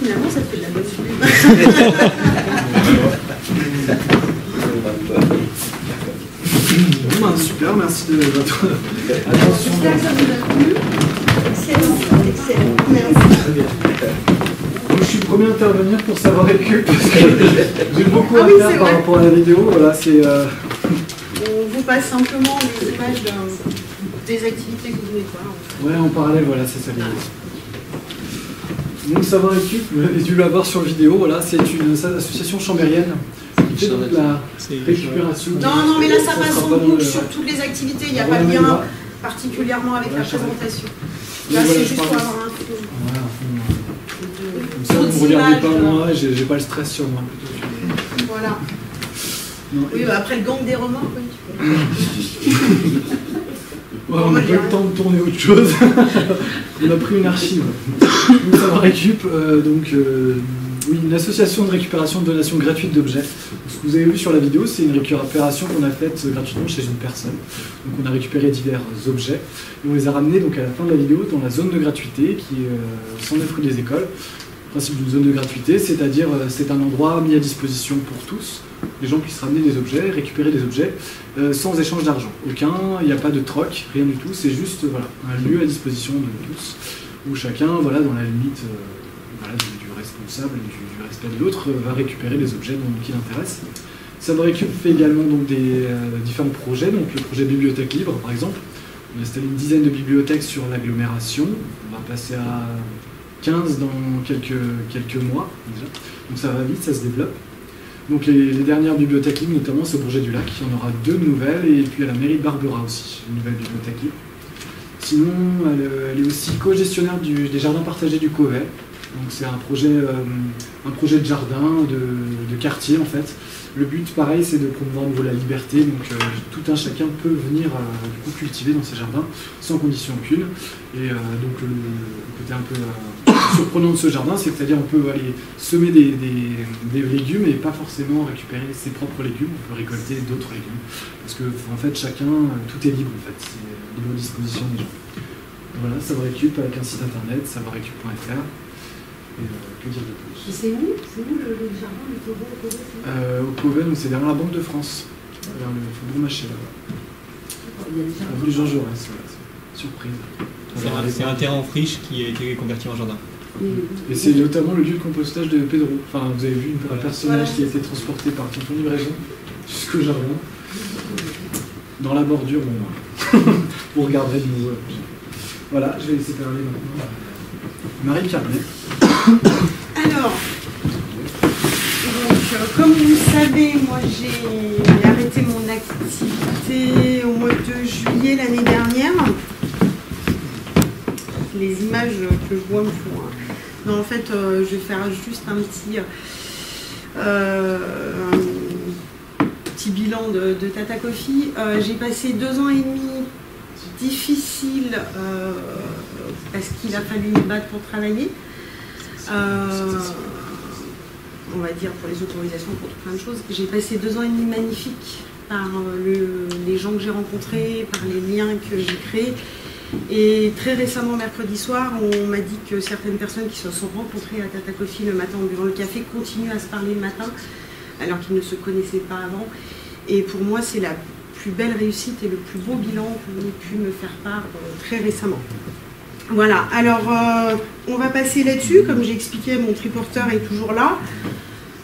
finalement, ça fait de la bonne pub. Bon, super, merci de votre attention. J'espère que ça vous a plu. Excellent, excellent. Merci. Je suis le premier à intervenir pour savoir récup parce que j'ai beaucoup à oui, faire par rapport à la vidéo. Voilà, c'est. On vous passe simplement les images des activités que vous venez de voir. Ouais, en parallèle, voilà, c'est ça l'idée. Donc, Savoir Récup, vous avez dû l'avoir sur vidéo. Voilà, c'est une association chambérienne qui fait donc la récupération. Non, mais là, ça passe en sera pas dans boucle le- sur toutes les activités. Il n'y a Ouais, pas de mais lien voilà. particulièrement avec la Voilà, ça va. présentation. Mais Là, voilà, c'est je juste pour parle- avoir un peu Voilà, à fond. Comme ça, d'autres vous ne regardez pas images, moi, j'ai pas le stress sur moi plutôt. Voilà. Non, Oui, bah, après le gang des remords, oui, tu peux. ouais, on n'a pas eu le temps de tourner autre chose. On a pris une archive. Donc, Savoir Récup, oui, une association de récupération de donation gratuite d'objets. Ce que vous avez vu sur la vidéo, c'est une récupération qu'on a faite gratuitement chez une personne. Donc on a récupéré divers objets et on les a ramenés donc à la fin de la vidéo dans la zone de gratuité qui est 109 rue des Écoles. Le principe d'une zone de gratuité, c'est-à-dire c'est un endroit mis à disposition pour tous. Les gens puissent ramener des objets, récupérer des objets sans échange d'argent. Il n'y a pas de troc, rien du tout. C'est juste voilà, un lieu à disposition de tous où chacun, voilà, dans la limite voilà, du responsable et du respect de l'autre, va récupérer les objets qui l'intéressent. Savoir Récup fait également donc, des différents projets, donc le projet Bibliothèque Libre par exemple. On a installé une dizaine de bibliothèques sur l'agglomération. On va passer à 15 dans quelques mois déjà. Donc ça va vite, ça se développe. Donc les dernières bibliothèques libres, notamment c'est au Bourget du Lac, il y en aura 2 nouvelles, et puis à la mairie de Barbera aussi, une nouvelle bibliothèque libre. Sinon, elle est aussi co-gestionnaire des jardins partagés du Covet. Donc c'est un projet de jardin, de quartier en fait. Le but, pareil, c'est de promouvoir à nouveau la liberté, donc tout un chacun peut venir du coup, cultiver dans ces jardins sans condition aucune. Et donc le côté un peu surprenant de ce jardin, c'est-à-dire on peut aller semer des légumes et pas forcément récupérer ses propres légumes, on peut récolter d'autres légumes. Parce que en fait, chacun, tout est libre en fait, c'est libre à disposition des gens. Voilà, Savoir Récup avec un site internet, savoirrécup.fr. Et que dire de plus? C'est où le jardin du Covet au Covet, donc c'est derrière la Banque de France, vers le Faubourg Maché là-bas. Avenue Jean Jaurès, voilà, c'est surprise. C'est un terrain en friche qui a été converti en jardin. Et c'est notamment le lieu de compostage de Pedro. Enfin, vous avez vu un personnage qui a été transporté par tonton Livraison jusqu'au jardin. Dans la bordure, bon, vous regarderez de nouveau. Voilà, je vais laisser parler maintenant Marie Carnet. Alors, donc, comme vous le savez, moi j'ai arrêté mon activité au mois de juillet l'année dernière. Les images que je vois me font. Non, en fait, je vais faire juste un petit bilan de Tata Coffee. J'ai passé 2 ans et demi difficiles parce qu'il a fallu me battre pour travailler. On va dire pour les autorisations, pour tout plein de choses. J'ai passé 2 ans et demi magnifiques par les gens que j'ai rencontrés, par les liens que j'ai créés. Et très récemment, mercredi soir, on m'a dit que certaines personnes qui se sont rencontrées à Tata Coffee le matin en buvant le café continuent à se parler le matin, alors qu'ils ne se connaissaient pas avant. Et pour moi, c'est la plus belle réussite et le plus beau bilan que vous avez pu me faire part très récemment. Voilà, alors on va passer là-dessus. Comme j'ai expliqué, mon triporteur est toujours là.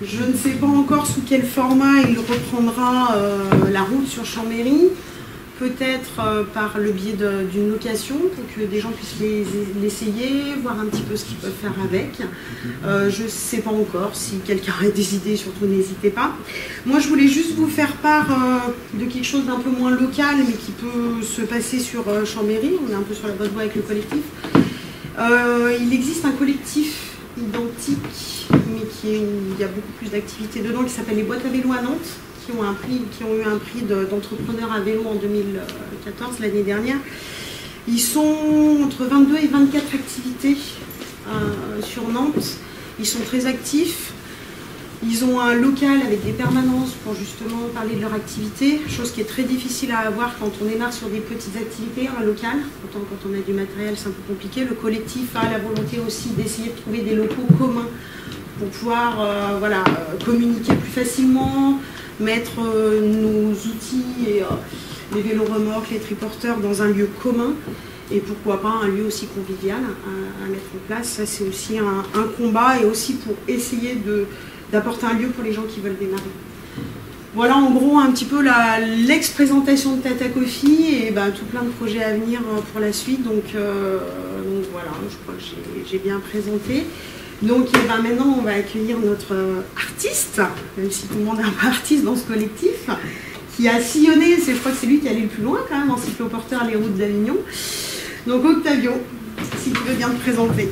Je ne sais pas encore sous quel format il reprendra la route sur Chambéry. Peut-être par le biais d'une location pour que des gens puissent l'essayer, voir un petit peu ce qu'ils peuvent faire avec. Je ne sais pas encore, si quelqu'un a des idées, surtout n'hésitez pas. Moi je voulais juste vous faire part de quelque chose d'un peu moins local mais qui peut se passer sur Chambéry. On est un peu sur la bonne voie avec le collectif. Il existe un collectif identique mais où il y a beaucoup plus d'activités dedans qui s'appelle les boîtes à vélo à Nantes. Qui ont eu un prix d'entrepreneur à vélo en 2014, l'année dernière. Ils sont entre 22 et 24 activités sur Nantes. Ils sont très actifs. Ils ont un local avec des permanences pour justement parler de leur activité, chose qui est très difficile à avoir quand on démarre sur des petites activités, un local. Pourtant, quand on a du matériel, c'est un peu compliqué. Le collectif a la volonté aussi d'essayer de trouver des locaux communs pour pouvoir communiquer plus facilement, mettre nos outils et les vélos-remorques, les triporteurs dans un lieu commun. Et pourquoi pas un lieu aussi convivial à mettre en place. Ça, c'est aussi un combat et aussi pour essayer d'apporter un lieu pour les gens qui veulent démarrer. Voilà en gros un petit peu l'ex-présentation de Tata Coffee et tout plein de projets à venir pour la suite. Donc voilà, je crois que j'ai bien présenté. Donc maintenant on va accueillir notre artiste, même si tout le monde est un peu artiste dans ce collectif, qui a sillonné, je crois que c'est lui qui est allé le plus loin quand même en cycloporteur les routes d'Avignon. Donc Octavio, si tu veux bien te présenter.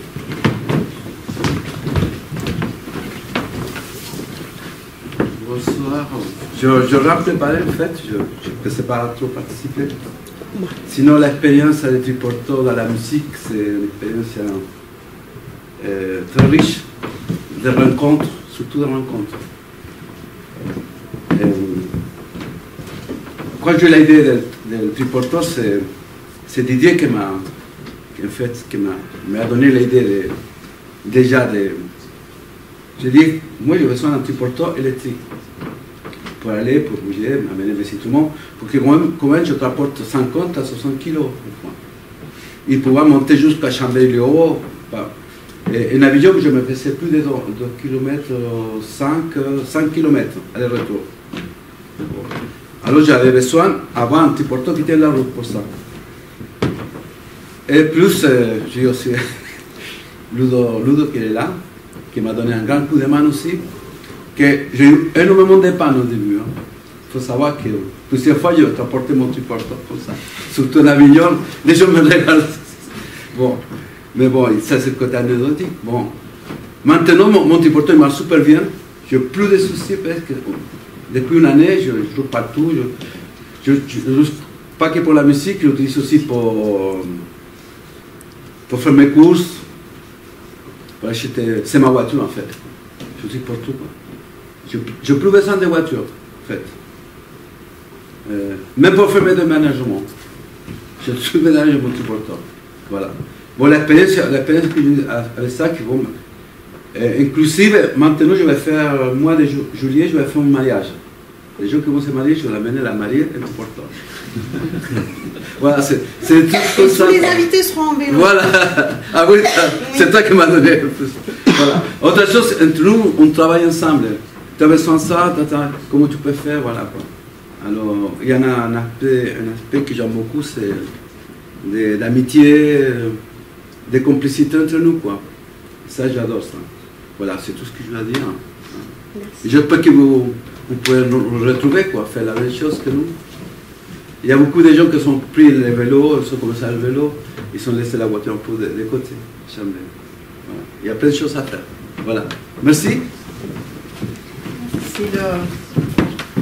Bonsoir. Je préparé en fait, je ne sais pas trop participer. Sinon l'expérience à triporteur dans la musique, c'est une expérience très riche, de rencontres, surtout de rencontres. Quand j'ai l'idée de triporteur, c'est Didier qui m'a donné l'idée j'ai dit, moi j'ai besoin d'un triporteur électrique pour aller, pour bouger, m'amener mes instruments, pour que quand même je transporte 50 à 60 kilos. Et pouvoir monter jusqu'à Chambéry-le-Haut. En avion, je me faisais plus de 2 km, 5 km aller-retour. Alors j'avais besoin, avant, un triporteur qui tienne la route pour ça. Et plus, j'ai aussi Ludo qui est là, qui m'a donné un grand coup de main aussi, que j'ai eu énormément de pannes au début. Il faut savoir que plusieurs fois, j'ai transporté mon triporteur comme ça. Surtout en Avignon, les gens me regardent. Bon, mais bon, ça c'est le côté anecdotique. Bon. Maintenant, mon triporteur marche super bien. Je n'ai plus de soucis parce que depuis une année, je joue partout. Pas que pour la musique, je l'utilise aussi pour faire mes courses. Pour acheter, c'est ma voiture en fait. Je suis pour tout. Je n'ai plus besoin de voiture, en fait. Même pour faire mes déménagements. Je suis ménagé mon triporteur. Voilà. Bon, l'expérience que j'ai avec ça, qui vont. Inclusive, maintenant, je vais faire, mois de juillet, je vais faire un mariage. Les gens qui vont se marier, je vais l'amener la mariée et le triporteur. Voilà, c'est tout comme ça. Tous les invités seront en vélo. Voilà. Ah oui, c'est toi qui m'as donné. Voilà. Autre chose, entre nous, on travaille ensemble. Tu as besoin de ça, comment tu peux faire, voilà quoi. Alors, il y en a un aspect que j'aime beaucoup, c'est l'amitié, des complicités entre nous, quoi. Ça, j'adore ça. Voilà, c'est tout ce que je dois dire. J'espère que vous pouvez nous retrouver, quoi, faire la même chose que nous. Il y a beaucoup de gens qui sont pris les vélos, ils ont commencé à le vélo, ils ont laissé la voiture un peu de côté. Jamais. Voilà. Il y a plein de choses à faire. Voilà. Merci.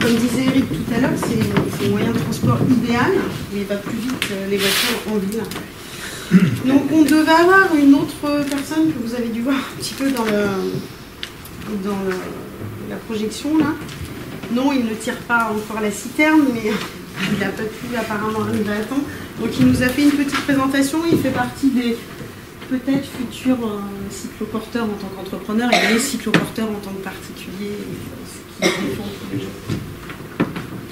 Comme disait Eric tout à l'heure, c'est le moyen de transport idéal, mais il va plus vite les voitures en ville. Donc on devait avoir une autre personne que vous avez dû voir un petit peu dans la projection là. Non, il ne tire pas encore la citerne, mais il n'a pas pu apparemment arriver à temps. Donc il nous a fait une petite présentation, il fait partie des peut-être futurs cycloporteurs en tant qu'entrepreneur et les cycloporteurs en tant que particulier, ce qui défend tous les jours.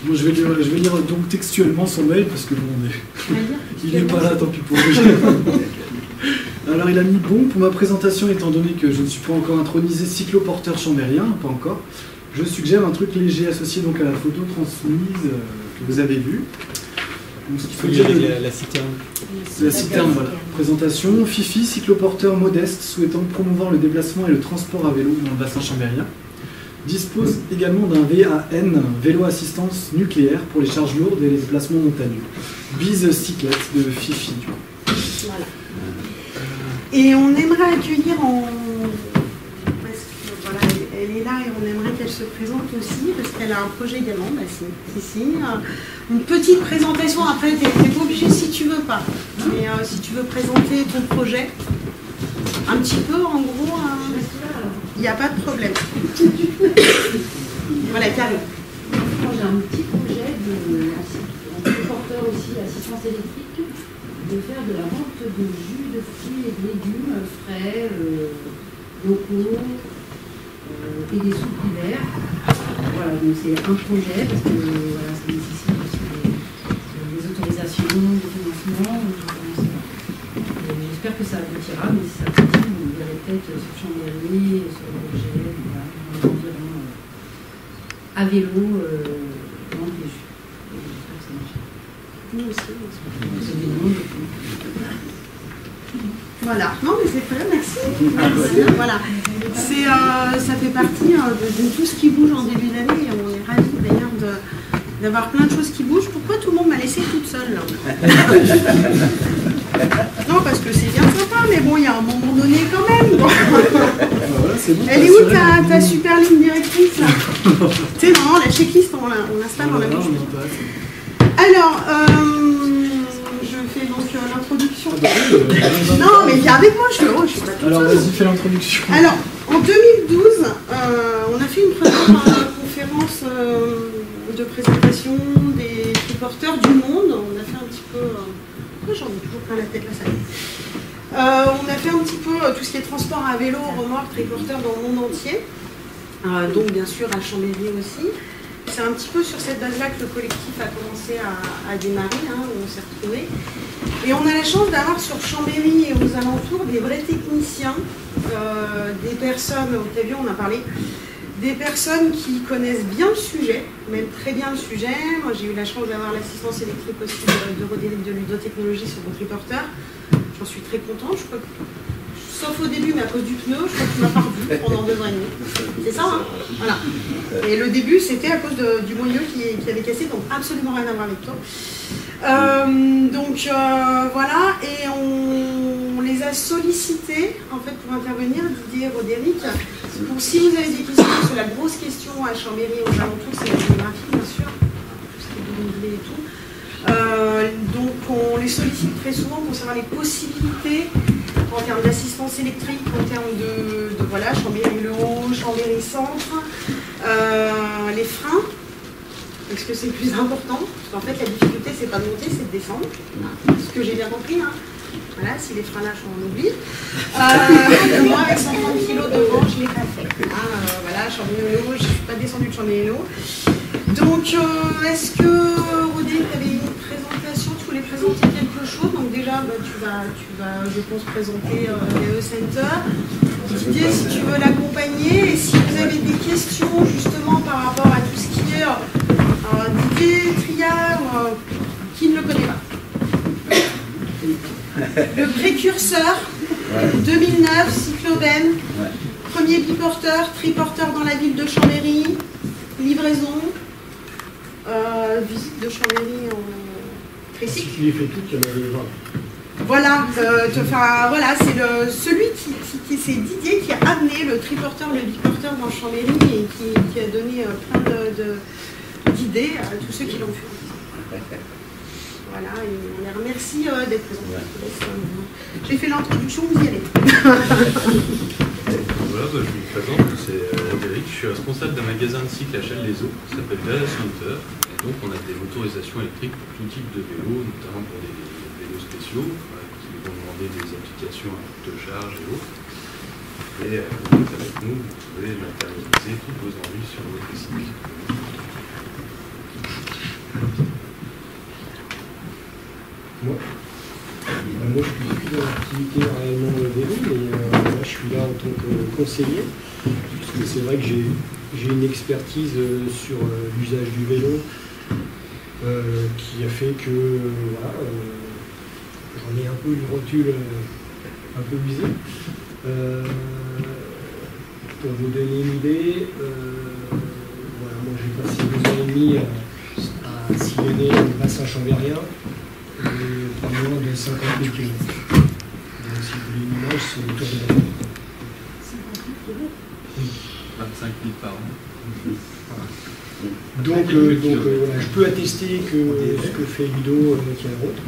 Bon, je vais lire donc textuellement son mail parce que bon, il n'est pas là, tant pis pour lui. Alors il a mis bon pour ma présentation, étant donné que je ne suis pas encore intronisé cycloporteur chambérien, pas encore. Je suggère un truc léger associé donc à la photo transmise que vous avez vue. Donc, ce qu'il faut dire, la citerne. La citerne, voilà. Présentation, Fifi, cycloporteur modeste souhaitant promouvoir le déplacement et le transport à vélo dans le bassin chambérien. Dispose également d'un VAN, vélo assistance nucléaire pour les charges lourdes et les déplacements montagneux. Bise cyclette de Fifi. Voilà. Et on aimerait accueillir parce que voilà, elle est là et on aimerait qu'elle se présente aussi parce qu'elle a un projet également, c'est ici. Une petite présentation, après tu n'es pas obligé si tu veux pas, mais si tu veux présenter ton projet, un petit peu en gros. Il n'y a pas de problème. Voilà, Karine. Moi, j'ai un petit projet de porteur aussi, assistance électrique, de faire de la vente de jus de fruits et de légumes frais, locaux et des soupes d'hiver. Voilà, donc c'est un projet parce que voilà, ça nécessite aussi des autorisations, des financements. J'espère que ça aboutira, mais si ça aboutit, vous verrez peut-être sur Chambéry, sur l'objet, voilà, environ à vélo, dans les jus. J'espère que ça marche. Nous aussi. Voilà. Non, mais c'est très bien, merci. Merci. Voilà. Ça fait partie de tout ce qui bouge en début d'année. On est ravis d'ailleurs d'avoir plein de choses qui bougent. Pourquoi tout le monde m'a laissée toute seule là? Non, parce que c'est bien sympa, mais bon, il y a un moment donné quand même. Bon. Voilà, c'est bon, elle est où ta super ligne directrice là? Tu sais, non, la checklist, on l'installe dans la bouche. Alors, je fais donc l'introduction. Non, mais viens avec moi, je suis pas toute seule. Alors, vas-y, fais l'introduction. Alors, en 2012, on a fait une première conférence de présentation des triporteurs du monde. On a fait un petit peu... pourquoi j'en ai toujours plein la tête là, ça y est. On a fait un petit peu tout ce qui est transport à vélo, remorque, triporteur dans le monde entier. Donc, bien sûr, à Chambéry aussi. C'est un petit peu sur cette base-là que le collectif a commencé à démarrer, hein, où on s'est retrouvés. Et on a la chance d'avoir sur Chambéry et aux alentours des vrais techniciens, des personnes, tu as vu, on a parlé, des personnes qui connaissent bien le sujet, même très bien le sujet. Moi, j'ai eu la chance d'avoir l'assistance électrique aussi de Roderick de Ludotechnologie sur mon triporteur. J'en suis très contente, je crois que... Sauf au début, mais à cause du pneu, je crois que tu m'as pas revu pendant 2 ans et demi. C'est ça, hein? Voilà. Et le début, c'était à cause du moyeu qui avait cassé, donc absolument rien à voir avec toi. Voilà, et on les a sollicités, en fait, pour intervenir, Didier et Roderick. Donc, si vous avez des questions sur la grosse question à Chambéry et aux alentours, c'est la géographie, bien sûr, tout ce qui est dénivelé et tout. Donc, on les sollicite très souvent concernant les possibilités en termes d'assistance électrique, en termes de voilà, Chambéry-Le-Haut, Chambéry-Centre, les freins, est-ce que c'est le plus important? Parce qu'en fait, la difficulté, c'est pas de monter, c'est de descendre. Ce que j'ai bien compris, hein. Voilà, si les freins lâchent, on oublie. Moi, avec 130 kg devant, je l'ai pas fait. Voilà, Chambéry-Le-Haut, je ne suis pas descendue de Chambéry-Le-Haut. Donc, est-ce que, Roderick, tu avais une présentation, tu voulais présenter quelque chose? Donc déjà, tu vas, je pense, présenter le Center. Didier, si tu veux l'accompagner, et si vous avez des questions, justement, par rapport à tout ce qui est Didier, Triard, qui ne le connaît pas. Le précurseur, 2009, cyclobène, premier biporteur, triporteur dans la ville de Chambéry, livraison, visite de Chambéry en tricycle. Il fait tout, il y en avait 20. Voilà, voilà, c'est celui qui c'est Didier qui a amené le triporteur, le biporteur dans Chambéry et qui a donné plein d'idées à tous ceux qui l'ont fait. Voilà, et on les remercie d'être présents. J'ai fait l'introduction, vous y allez. Voilà, je me présente, c'est Roderick, je suis responsable d'un magasin de cycle à Chelles-les-Eaux qui s'appelle Vela Center. Et donc on a des motorisations électriques pour tout type de vélos, notamment pour des vélos spéciaux qui vont demander des applications à haute charge et autres. Et avec nous, vous pouvez matérialiser tous vos envies sur votre cycle. Moi, je suis plus dans l'activité réellement vélo, mais là, je suis là en tant que conseiller, puisque c'est vrai que j'ai une expertise sur l'usage du vélo qui a fait que voilà, j'en ai un peu une rotule un peu usée. Pour vous donner une idée, voilà, moi j'ai passé 2 ans et demi à sillonner le bassin chambérien. Pas moins de 50 000 km. Donc si vous voulez une image, c'est autour de la 25 000 par an. Donc voilà, je peux attester que ce que fait Ludo tient la route.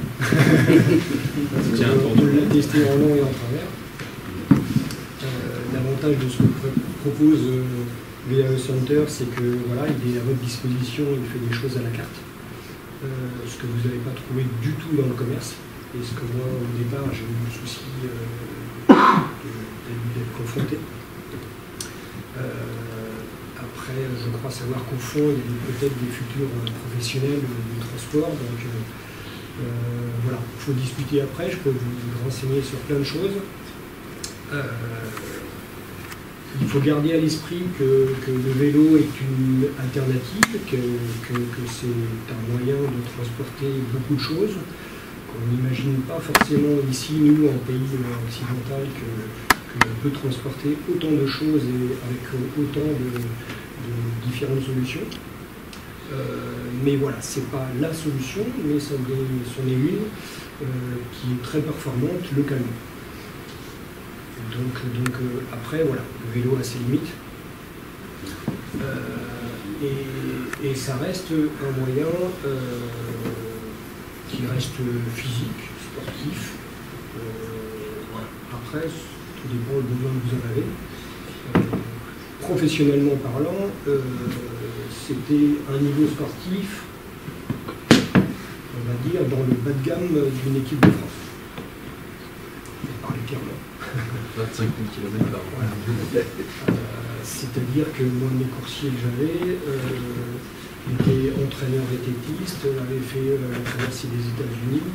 On l'a testé en long et en travers. L'avantage de ce que propose VAE Center, c'est que voilà, il est à votre disposition, il fait des choses à la carte. Ce que vous n'avez pas trouvé du tout dans le commerce. Et ce que moi, au départ, j'ai eu le souci d'être confronté. Après, je crois savoir qu'au fond, il y a peut-être des futurs professionnels du transport. Donc voilà, il faut discuter après. Je peux vous renseigner sur plein de choses. Il faut garder à l'esprit que le vélo est une alternative, que c'est un moyen de transporter beaucoup de choses, qu'on n'imagine pas forcément ici, nous, en pays occidental, qu'on peut transporter autant de choses et avec autant de différentes solutions. Mais voilà, c'est pas la solution, mais c'en est une qui est très performante localement. Donc après, voilà, le vélo a ses limites. Et ça reste un moyen qui reste physique, sportif. Voilà. Après, tout dépend du besoin que vous en avez. Professionnellement parlant, c'était un niveau sportif, on va dire, dans le bas de gamme d'une équipe de France. Pour parler clairement. 25 000 km par an. Voilà. C'est-à-dire que moi, mes coursiers que j'avais, était entraîneur vététiste, avait fait la traversée des États-Unis,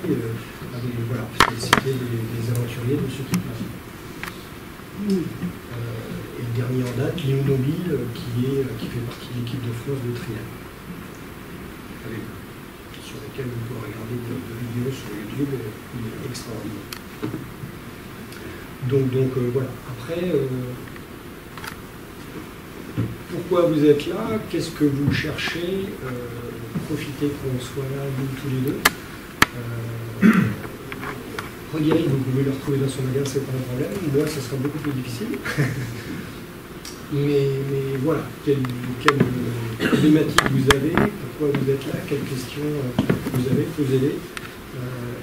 voilà, c'était des aventuriers de ce type-là. Et le dernier en date, Léon Nobile, qui fait partie de l'équipe de France de trial, sur lesquels on peut regarder de vidéos sur YouTube, il est extraordinaire. Donc voilà. Après, pourquoi vous êtes là? Qu'est-ce que vous cherchez? Profitez qu'on soit là, nous tous les deux. Roderick, vous pouvez le retrouver dans son magasin, c'est pas un problème. Moi, ça sera beaucoup plus difficile. mais voilà, quelle problématique vous avez? Pourquoi vous êtes là? Quelles questions vous avez? Posez-les.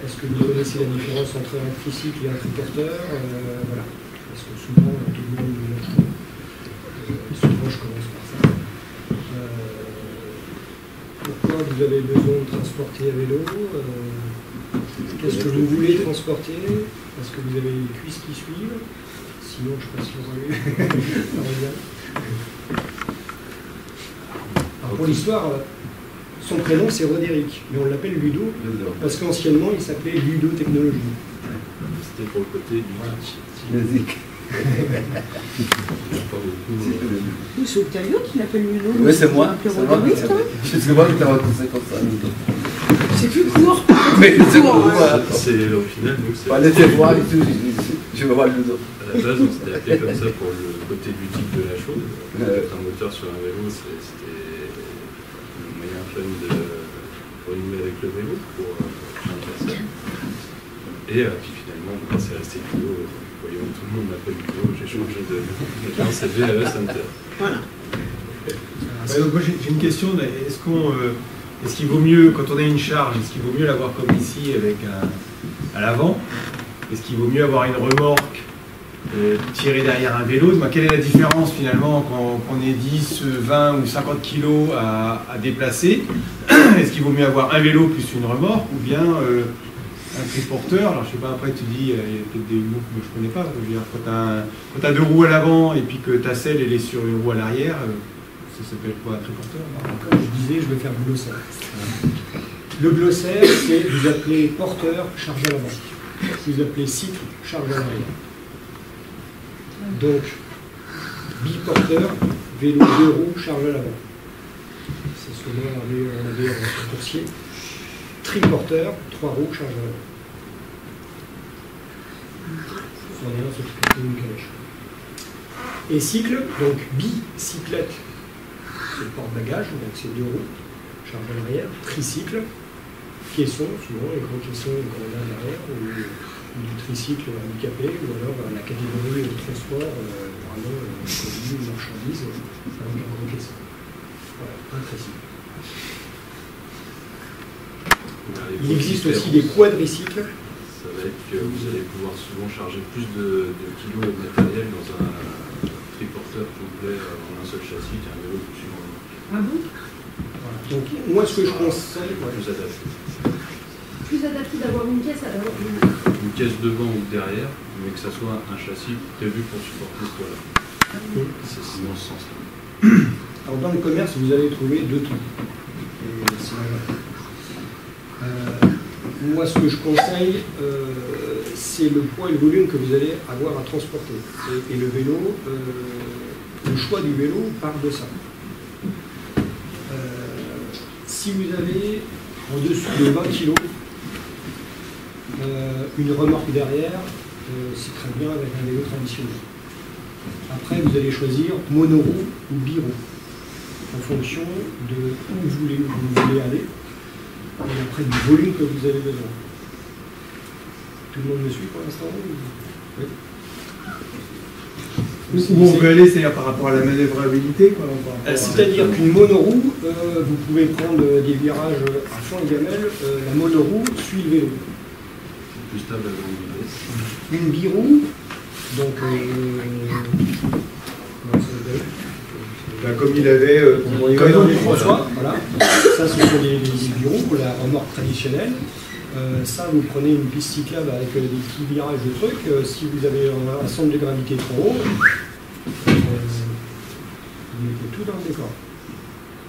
Est-ce que vous connaissez la différence entre un tricycle et un triporteur? Voilà. Parce que souvent, tout le monde me l'a. Souvent, je commence par ça. Pourquoi vous avez besoin de transporter à vélo? Qu'est-ce que vous voulez transporter? Est-ce que vous avez les cuisses qui suivent? Sinon, je passe le relais. Alors, pour l'histoire, son prénom c'est Roderick, mais on l'appelle Ludo, parce qu'anciennement il s'appelait Ludo Technologie. C'était pour le côté du Musique. C'est Octavio qui l'appelle Ludo. Oui, c'est moi. Roderick, C'est moi qui t'ai raconté comme ça. C'est plus court. Mais c'est court. C'est au final, nous, c'est. Allez te voir et tout, je vais voir Ludo. À la base, on s'était appelé comme ça pour le côté ludique de la chose. Un moteur sur un vélo, c'était un moyen fun de renouer avec le vélo pour plein de personnes. Et puis finalement, c'est resté Ludo. Voyons, tout le monde m'appelle Ludo. J'ai changé de nom, c'est VAE Center. Voilà. Donc moi j'ai une question. Est-ce qu'il vaut mieux, quand on a une charge, est-ce qu'il vaut mieux l'avoir comme ici avec à l'avant? Est-ce qu'il vaut mieux avoir une remorque tirée derrière un vélo? Quelle est la différence finalement quand on est 10, 20 ou 50 kilos à déplacer? Est-ce qu'il vaut mieux avoir un vélo plus une remorque ou bien un triporteur? Alors je sais pas, après tu dis, il y a peut-être des mots que je ne connais pas. Je veux dire, quand tu as deux roues à l'avant et puis que ta selle elle est sur une roue à l'arrière, ça s'appelle quoi, un triporteur? Comme je disais, je vais faire le glossaire. Le glossaire, c'est vous appelez porteur, charge à l'avant. Vous appelez cycle, charge à l'arrière. Donc, biporteur, vélo 2 roues, charge à l'avant. C'est ce que moi on avait en coursier. Triporteur, 3 roues, charge à l'avant. On est là, c'est une calèche. Et cycle, donc bicyclette, c'est le porte-bagages, donc c'est 2 roues, charge à l'arrière. Tricycle, caisson, souvent les gros caissons qu'on a derrière, ou du tricycle handicapé, ou alors la catégorie de transport, vraiment produit une marchandise avec un gros caisson. Voilà, un tricycle. Il existe aussi des quadricycles. Ça va être que vous allez pouvoir souvent charger plus de kilos de matériel dans un triporteur transporteur complet en un seul châssis qu'un vélo suivant le marque. Ah bon? Voilà. Donc moi ce que je conseille, Plus adapté. Plus adapté d'avoir une caisse à l'avant. Une caisse devant ou derrière, mais que ça soit un châssis prévu pour supporter ce poids-là. C'est dans ce sens-là. Alors dans le commerce, vous allez trouver deux trucs. Et c'est moi, ce que je conseille, c'est le poids et le volume que vous allez avoir à transporter. Et le vélo, le choix du vélo part de ça. Si vous avez en dessous de 20 kg, une remorque derrière, c'est très bien avec un vélo traditionnel. Après, vous allez choisir monoroue ou biroue, en fonction de où vous voulez aller, et après du volume que vous avez besoin. Tout le monde me suit pour l'instant? Oui. Où on veut aller, c'est-à-dire par rapport à la manœuvrabilité, quoi. C'est-à-dire qu'une monoroue, vous pouvez prendre des virages à fond et gamelle, la monoroue suit le vélo. Plus stable à longue vitesse. Une biroue, donc comme il avait comme dans les François, voilà. Ça ce sont les biroux, la remorque traditionnelle. Ça vous prenez une piste cyclable avec des petits virages de trucs. Si vous avez un centre de gravité trop haut, vous mettez tout dans le décor.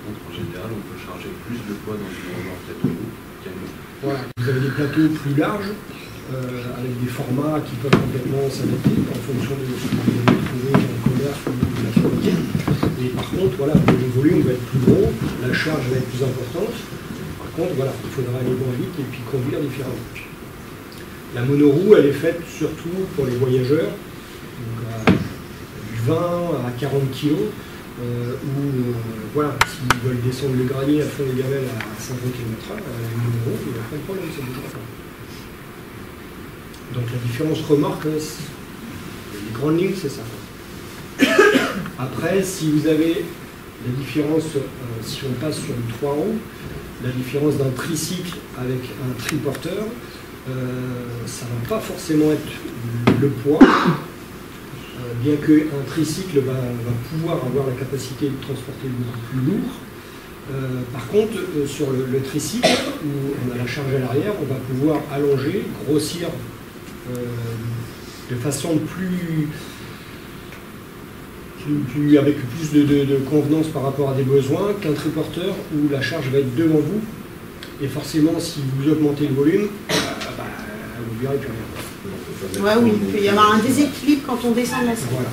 Donc en général, on peut charger plus de poids dans une remorque à vélo qu'un autre. Voilà. Vous avez des plateaux plus larges, avec des formats qui peuvent complètement s'adapter en fonction de ce que vous allez trouver dans le commerce ou de la fabrique. Et par contre, voilà, le volume va être plus gros, la charge va être plus importante. Par contre, voilà, il faudra aller moins vite et puis conduire différemment. La monoroue, elle est faite surtout pour les voyageurs, donc du 20 à 40 kg, où, voilà, s'ils veulent descendre le granier à fond les gamelles à 50 km/h, une monoroue, il n'y a pas de problème, c'est déjà ça. Donc la différence remorque, les grandes lignes, c'est ça. Après, si vous avez la différence, si on passe sur le 3 roues, la différence d'un tricycle avec un triporteur, ça ne va pas forcément être le poids, bien qu'un tricycle va pouvoir avoir la capacité de transporter beaucoup plus lourd. Par contre, sur le tricycle, où on a la charge à l'arrière, on va pouvoir allonger, grossir de façon avec plus de convenance par rapport à des besoins qu'un triporteur où la charge va être devant vous. Et forcément, si vous augmentez le volume, vous ne verrez plus rien. Ouais, oui, il peut y avoir un déséquilibre quand on descend de la selle. Voilà.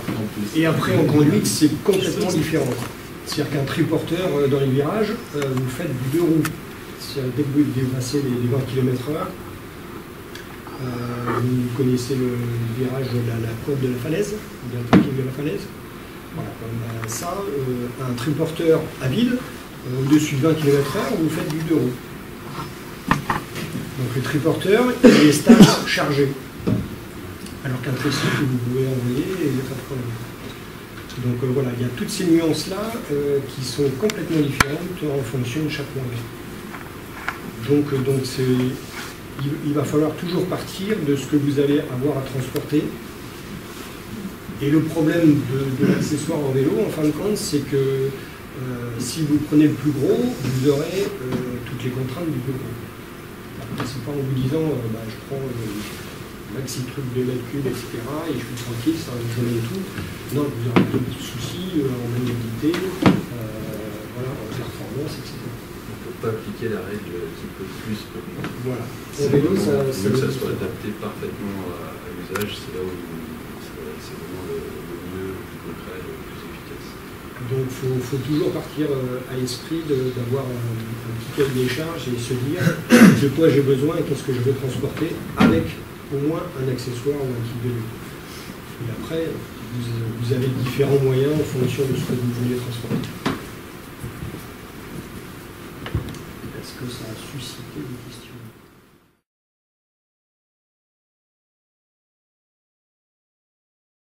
Et après, en conduite, c'est complètement différent. C'est-à-dire qu'un triporteur dans les virages, vous faites du 2 roues. C'est-à-dire dès que vous dépassez les 20 km/h, vous connaissez le virage de la côte de la falaise, le parking de la falaise. Voilà, comme ça, un triporteur à vide, au-dessus de 20 km/h, vous faites du 2 roues. Donc le triporteur, il est stable chargé. Alors qu'un tricycle, vous pouvez envoyer et il n'y a pas de problème. Donc voilà, il y a toutes ces nuances-là qui sont complètement différentes en fonction de chaque moyen. Donc il va falloir toujours partir de ce que vous allez avoir à transporter. Et le problème de l'accessoire en vélo, en fin de compte, c'est que si vous prenez le plus gros, vous aurez toutes les contraintes du plus gros. C'est pas en vous disant, je prends le maxi truc de mètres cubes, etc., et je suis tranquille, ça va me et tout. Non, vous aurez d'autres soucis en maniabilité, voilà, en performance, etc. On ne peut pas appliquer la règle qui peut plus, peut moins. Voilà. C'est vélo, que ça ça soit adapté parfaitement à l'usage, c'est là où c'est vraiment le mieux, le plus concret, le plus efficace. Donc il faut toujours partir à l'esprit d'avoir un petit cahier des charges et se dire de quoi j'ai besoin et qu'est-ce que je veux transporter avec au moins un accessoire ou un kit de vélo. Et après, vous avez différents moyens en fonction de ce que vous voulez transporter. Est-ce que ça a suscité des questions ?